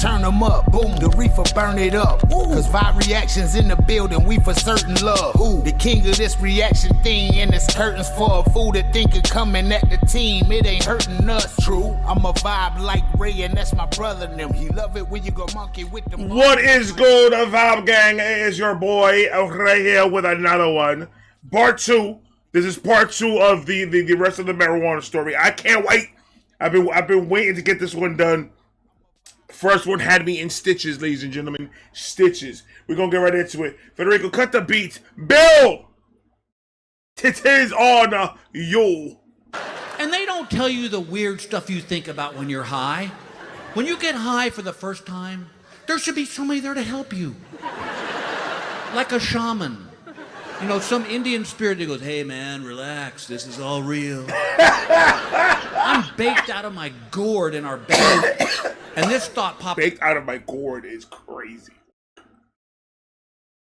turn them up. Boom, the reefer burn it up. Cause vibe reactions in the building, we for certain love. The king of this reaction thing, and it's curtains for a fool that think of coming at the team. It ain't hurting us. True, I'm a vibe like Ray, and that's my brother and them. He love it when you go monkey with the. What is good, Vibe Gang? It is your boy right here with another one. Part 2. This is part 2 of the rest of the marijuana story. I can't wait. I've been waiting to get this one done. First one had me in stitches, ladies and gentlemen. Stitches. We're gonna get right into it. Federico, cut the beat. Bill! It is on you. And they don't tell you the weird stuff you think about when you're high. When you get high for the first time, there should be somebody there to help you. Like a shaman. You know, some Indian spirit that goes, hey man, relax, this is all real. I'm baked out of my gourd in our bed. And this thought popped. Baked out of my gourd is crazy.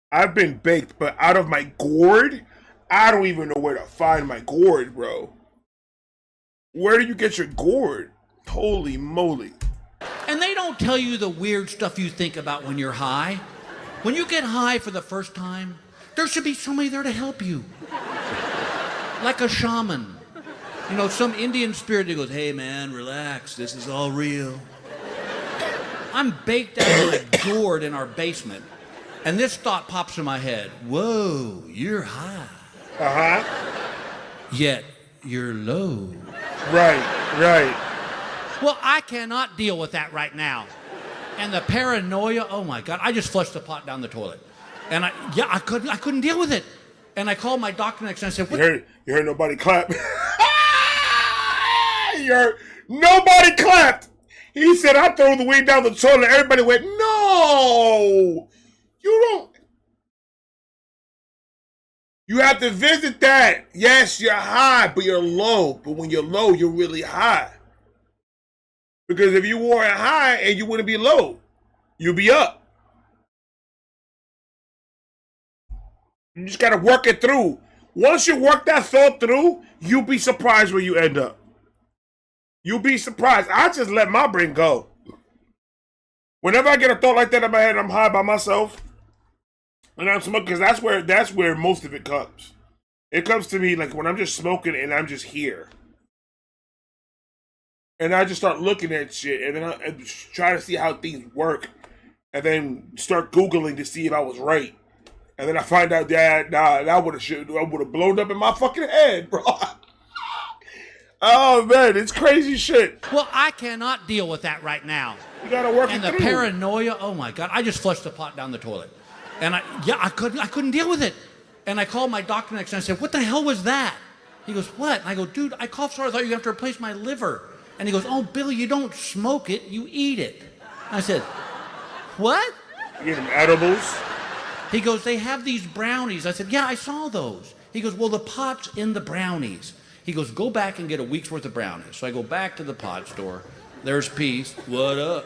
I've been baked, but out of my gourd? I don't even know where to find my gourd, bro. Where do you get your gourd? Holy moly. And they don't tell you the weird stuff you think about when you're high. When you get high for the first time, there should be somebody there to help you. Like a shaman. You know, some Indian spirit that goes, hey man, relax, this is all real. I'm baked out of my gourd in our basement. And this thought pops in my head. Whoa, you're high. Uh-huh. Yet you're low. Right. Well, I cannot deal with that right now. And the paranoia, oh my God, I just flushed the pot down the toilet. And I couldn't deal with it. And I called my doctor next and I said, what? You heard nobody clap. Nobody clapped. He said, I throw the weed down the toilet. Everybody went, no, you don't. You have to visit that. Yes, you're high, but you're low. But when you're low, you're really high. Because if you weren't high and you wouldn't be low, you'd be up. You just got to work it through. Once you work that thought through, you'll be surprised where you end up. You'll be surprised. I just let my brain go. Whenever I get a thought like that in my head, I'm high by myself. And I'm smoking, because that's where most of it comes. It comes to me like when I'm just smoking and I'm just here. And I just start looking at shit, and then I try to see how things work, and then start Googling to see if I was right. And then I find out that I would have blown up in my fucking head, bro. Oh man, it's crazy shit. Well, I cannot deal with that right now. You gotta work and it through. And the paranoia, oh my God, I just flushed the pot down the toilet. And I couldn't deal with it. And I called my doctor next and I said, what the hell was that? He goes, what? And I go, dude, I coughed so hard I thought you have to replace my liver. And he goes, oh, Billy, you don't smoke it, you eat it. I said, what? You get them edibles? He goes, they have these brownies. I said, yeah, I saw those. He goes, well, the pot's in the brownies. He goes, go back and get a week's worth of brownies. So I go back to the pot store. There's Peace. What up?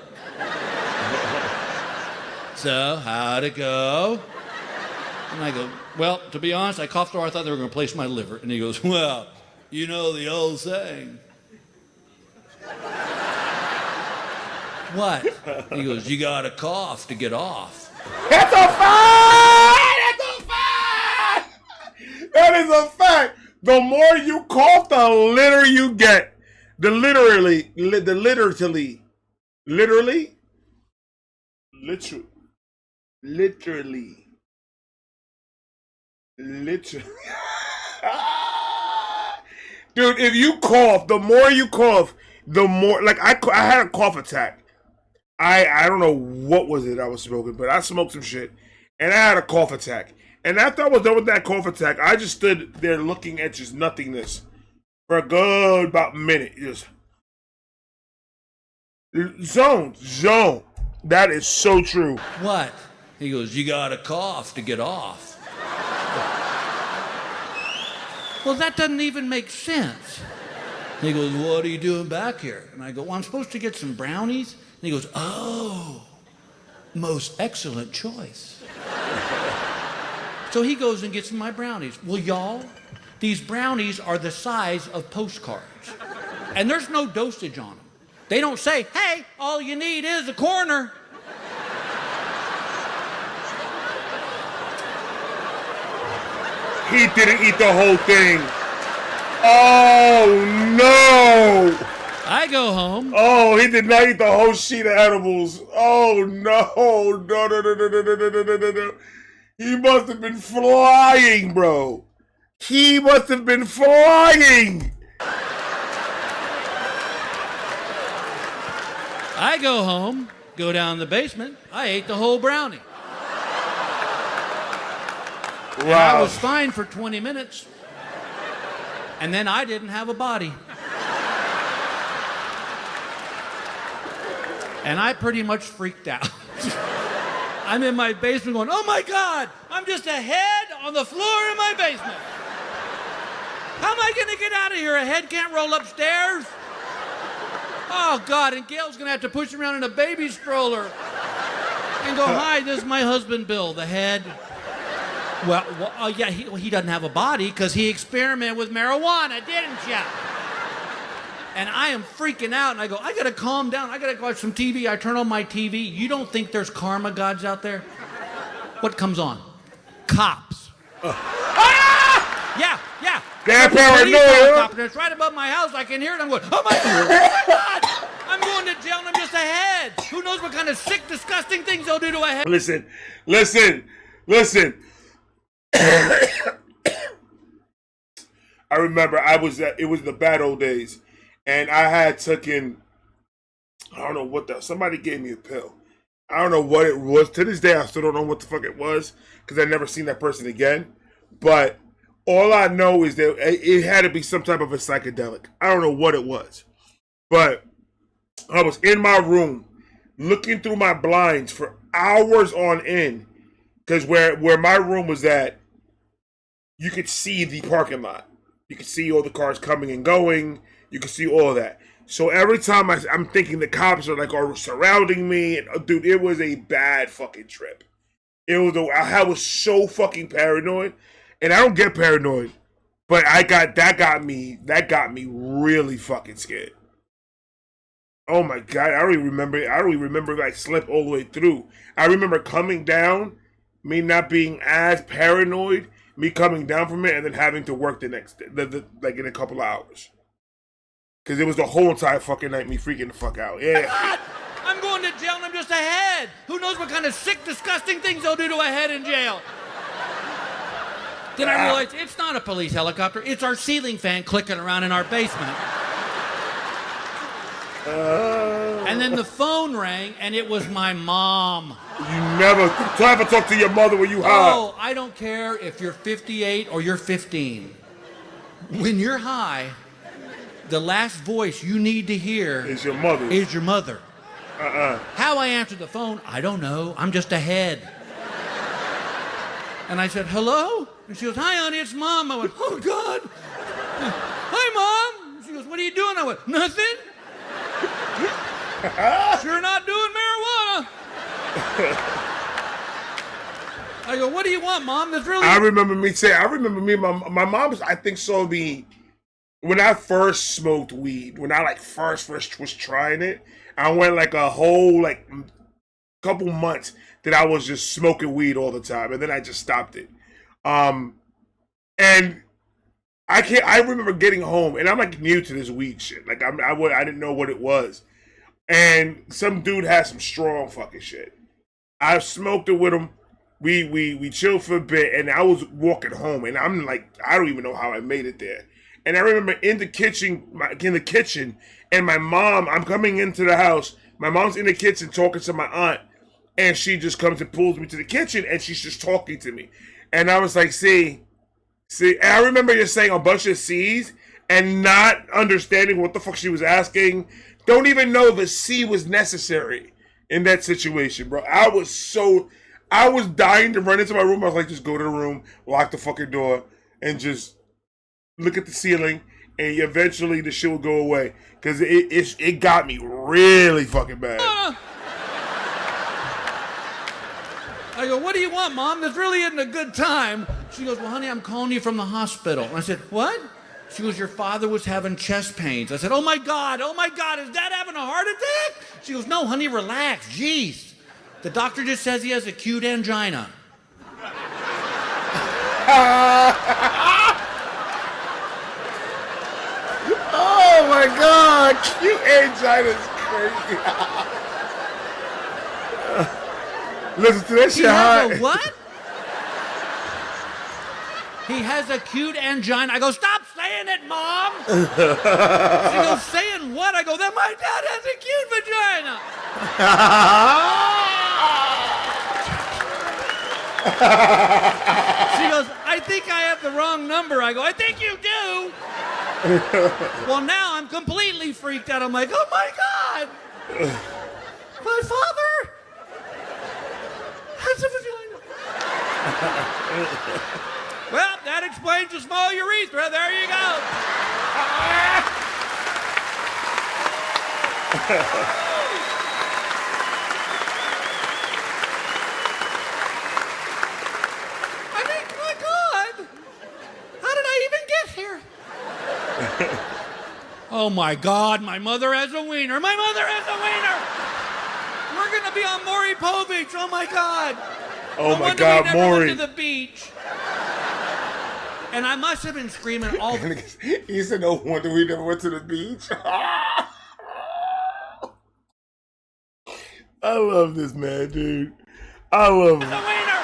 So, how'd it go? And I go, well, to be honest, I coughed so hard I thought they were going to replace my liver. And he goes, well, you know the old saying. What? He goes, you got to cough to get off. That's a fact! That's a fact! That is a fact! The more you cough, the litter you get. Literally. Dude, if you cough, the more you cough, the more, like, I had a cough attack. I don't know what was it I was smoking, but I smoked some shit, and I had a cough attack. And after I was done with that cough attack, I just stood there looking at just nothingness for a good about a minute. Just zone. That is so true. What? He goes, you got to cough to get off. Well, that doesn't even make sense. He goes, what are you doing back here? And I go, well, I'm supposed to get some brownies. And he goes, oh, most excellent choice. So he goes and gets my brownies. Well, y'all, these brownies are the size of postcards. And there's no dosage on them. They don't say, hey, all you need is a corner. He didn't eat the whole thing. Oh, no. I go home. Oh, he did not eat the whole sheet of edibles. Oh, no. No. He must have been flying, bro. He must have been flying. I go home, go down the basement. I ate the whole brownie. Wow. And I was fine for 20 minutes. And then I didn't have a body. And I pretty much freaked out. I'm in my basement going, oh my God, I'm just a head on the floor in my basement. How am I gonna get out of here? A head can't roll upstairs? Oh God, and Gail's gonna have to push me around in a baby stroller and go, hi, this is my husband, Bill, the head. Well, yeah, he doesn't have a body because he experimented with marijuana, didn't ya? And I am freaking out, and I go, I gotta calm down. I gotta watch some TV. I turn on my TV. You don't think there's karma gods out there? What comes on? Cops. Yeah. They're paranoia. It's right above my house. I can hear it. I'm going, oh my God! I'm going to jail, and I'm just a head. Who knows what kind of sick, disgusting things they'll do to a head? Listen. I remember it was the bad old days, and I had taken, I don't know somebody gave me a pill. I don't know what it was. To this day, I still don't know what the fuck it was, because I never seen that person again. But all I know is that it had to be some type of a psychedelic. I don't know what it was. But I was in my room, looking through my blinds for hours on end, because where my room was at, you could see the parking lot. You could see all the cars coming and going. You could see all that. So every time I'm thinking the cops are surrounding me, and dude, it was a bad fucking trip. I was so fucking paranoid, and I don't get paranoid, but that got me really fucking scared. Oh my God, I don't even remember like slept all the way through. I remember coming down, me not being as paranoid, me coming down from it, and then having to work the next day, like in a couple of hours. Because it was the whole entire fucking night me freaking the fuck out. Yeah. I'm going to jail and I'm just a head. Who knows what kind of sick, disgusting things they'll do to a head in jail? Then I realized it's not a police helicopter. It's our ceiling fan clicking around in our basement. And then the phone rang, and it was my mom. You never talk to your mother when you high. Oh, I don't care if you're 58 or you're 15. When you're high, the last voice you need to hear is your mother. How I answered the phone, I don't know. I'm just a head. And I said, hello? And she goes, hi, honey, it's Mom. I went, oh, God. Hi, Mom. And she goes, what are you doing? I went, nothing. Sure not doing marijuana. I go, what do you want, Mom? That's really... I remember me, my mom, I think, saw me, when I first smoked weed, when I first was trying it, I went like a whole couple months that I was just smoking weed all the time, and then I just stopped it. And I remember getting home, and I'm new to this weed shit. I didn't know what it was. And some dude had some strong fucking shit. I smoked it with him. We chilled for a bit, and I was walking home, and I'm I don't even know how I made it there. And I remember in the kitchen, and my mom, I'm coming into the house. My mom's in the kitchen talking to my aunt, and she just comes and pulls me to the kitchen, and she's just talking to me. And I was like, see, and I remember just saying a bunch of C's and not understanding what the fuck she was asking. Don't even know the C was necessary in that situation, bro. I was dying to run into my room. I was like, just go to the room, lock the fucking door, and just look at the ceiling, and eventually the shit will go away. Because it got me really fucking bad. I go, what do you want, Mom? This really isn't a good time. She goes, well, honey, I'm calling you from the hospital. And I said, what? She goes, your father was having chest pains. I said, oh my God, is Dad having a heart attack? She goes, no, honey, relax, jeez. The doctor just says he has acute angina. Oh my God, cute angina's crazy. Listen to that shit. He has a what? He has a cute angina. I go, stop saying it, Mom. She goes, saying what? I go, that my dad has a cute vagina. She goes, I think I have the wrong number. I go, I think you do. Well, now I'm completely freaked out. I'm like, oh my God. My father has a vagina. Well, that explains the small urethra. There you go. I mean, my God. How did I even get here? Oh, my God. My mother has a wiener. My mother has a wiener. We're going to be on P.O.BOX. Oh, my God. Oh, No my wonder God, we never Maury. went to the beach. And I must have been screaming all. He said, no wonder we never went to the beach. I love this man, dude. I love him. The wiener.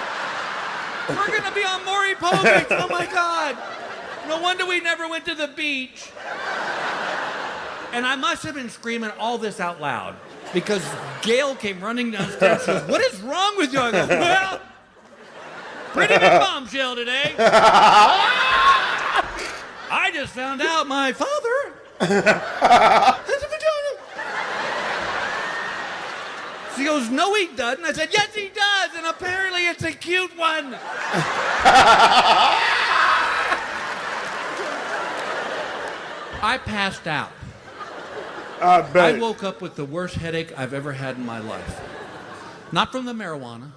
We're gonna be on P.O.BOX. Oh my God. No wonder we never went to the beach. And I must have been screaming all this out loud because Gail came running downstairs. She goes, what is wrong with you? I go, well, pretty big bombshell today. I just found out my father has a vagina. She goes, no, he doesn't. I said, yes, he does. And apparently it's a cute one. I passed out. I bet. I woke up with the worst headache I've ever had in my life. Not from the marijuana,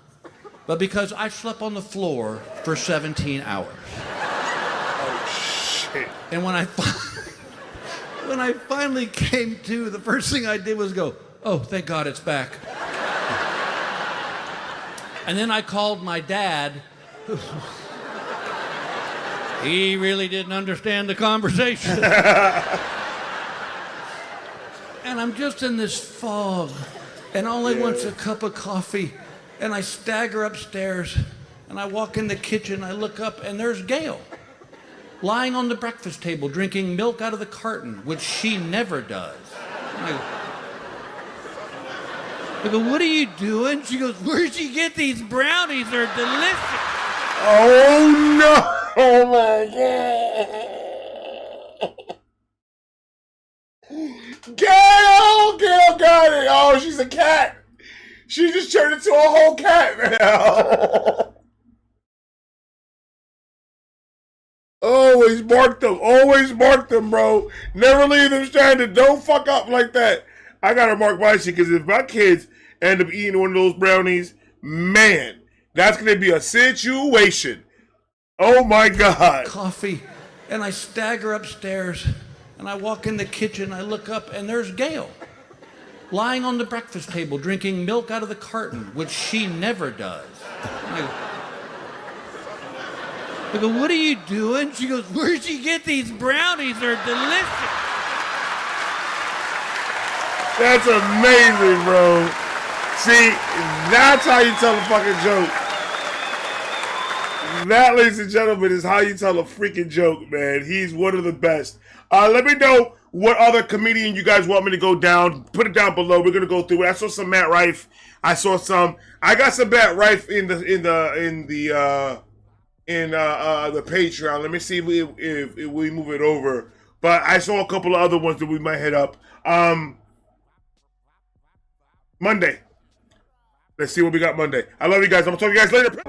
but because I slept on the floor for 17 hours. Oh, shit. And when I finally came to, the first thing I did was go, oh, thank God it's back. And then I called my dad. He really didn't understand the conversation. And I'm just in this fog, and all I want's a cup of coffee, and I stagger upstairs, and I walk in the kitchen, I look up, and there's Gail, lying on the breakfast table, drinking milk out of the carton, which she never does. And I go, what are you doing? She goes, where'd you get these brownies? They're delicious. Oh, no. Oh, my God. Gail got it. Oh, she's a cat. She just turned into a whole cat now. Always mark them. Always mark them, bro. Never leave them stranded. Don't fuck up like that. I gotta mark my shit because if my kids end up eating one of those brownies, man, that's gonna be a situation. Oh my God. Coffee, and I stagger upstairs, and I walk in the kitchen, I look up, and there's Gail, lying on the breakfast table, drinking milk out of the carton, which she never does. And I go, what are you doing? She goes, where'd you get these brownies? They're delicious. That's amazing, bro. See, that's how you tell a fucking joke. That, ladies and gentlemen, is how you tell a freaking joke, man. He's one of the best. Let me know what other comedian you guys want me to go down. Put it down below. We're gonna go through it. I saw some Matt Rife. I got some Matt Rife in the Patreon. Let me see if we move it over. But I saw a couple of other ones that we might hit up. Monday. Let's see what we got Monday. I love you guys. I'm gonna talk to you guys later.